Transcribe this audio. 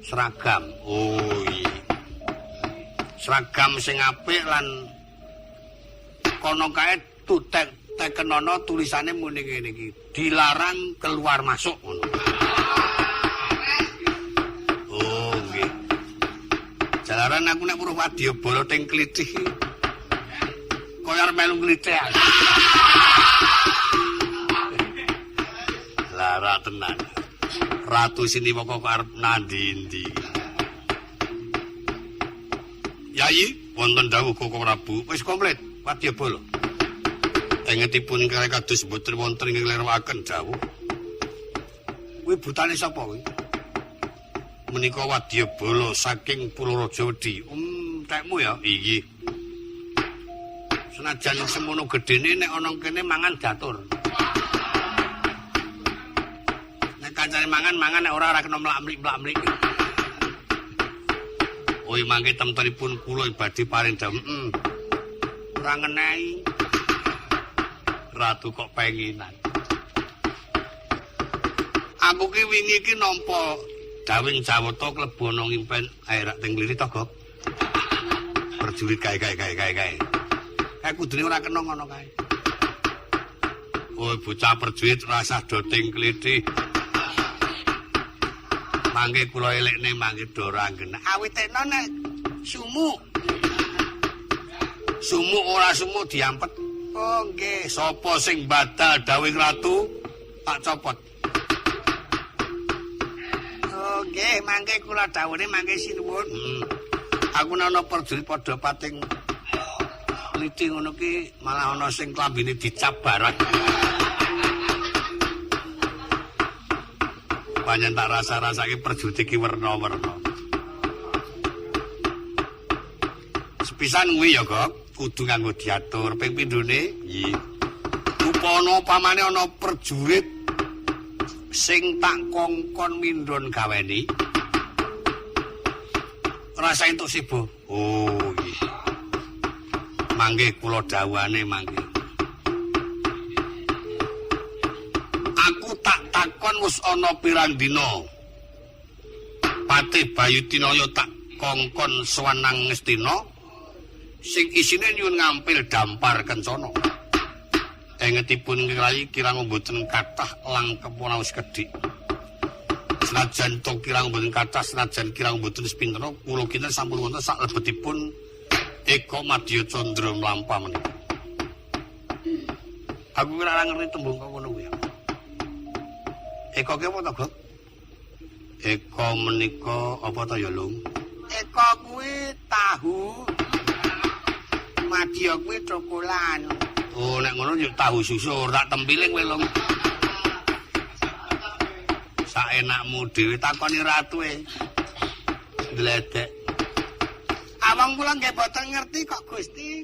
Seragam. Oh iya. Seragam sing apik lan kono kae tekenono tulisane muni ngene iki. Dilarang keluar masuk ngono. Oh nggih. Jalaran aku nek weruh wadyabala teng Klithih. Kaya arep melu Klithih. Lara tenan. Ratu Siniwaka arep nandi-endi. Yayi, wonten dawuh Koko Prabu, wis komplit wadyabala. Engetipun kalih kados boten wonten ing nglerewaken dawuh. Kuwi butane sapa kuwi? Menika wadyabala saking Pulau Rajawedi. Tekmu ya? Iki. Senajan semono gedene nek ana kene mangan datur. Nek kancane mangan nek ora kena mlak-mlik. Oi mangke temtenipun kula badhe paring dawuh. Ora ngenehi. Ratu kok penginan. Aku ki wingi iki nampa dawing Jawata klebu ana ngimpen aerak teng Klithih to, Gok. Perjurit kae. Kae kudune ora kena ngono kae. Oh, bocah perjurit rasah do teng Klithih. Mangke kula elekne mangke do ora nggenah. Awitena nek sumu ora sumu diampet. Oh nggih, sapa sing badal dawing ratu tak copot. Oh nggih, mangke kula dawuhne mangke sinuwun. Aku ana perjurit padha pating Klithih ngono ki malah ana sing klambine dicap barat. Panjen tak rasa-rasake perjurit iki werna-werna. Sepisan kuwi ya, Gok, kudu nganggo diatur ping pindhone. Nggih. Upana pamane ana perjurit sing tak kongkon mindhon gaweni. Rasa entuk sibo. Oh, nggih. Mangke kula dawuhane mangke. Aku tak takon wis ana pirang dina. Patih Bayutinaya tak kongkon Swanang Ngastina sing isine nyuwun ngampil dampar kencana. Engetipun kirayi kirang mboten kathah langkep wis kedhik. Senajan to kirang mboten kathah, senajan kirang mboten sepintena, kula kinten sampun wonten sak lebetipun Eka Madya Candra mlampah menika. Aku ora ngerti tembung kok ngono kuwi. Eka ki apa to, Gok? Eka menika apa to ya, Lung? Eka kuwi tahu. Madya kuwi cokolan. Oh, nek ngono yo tahu susur, tak tempiling kowe, Lung. Saenakmu dhewe takoni ratuwe. Gledek. Awang kula nggih boten ngerti kok, Gusti.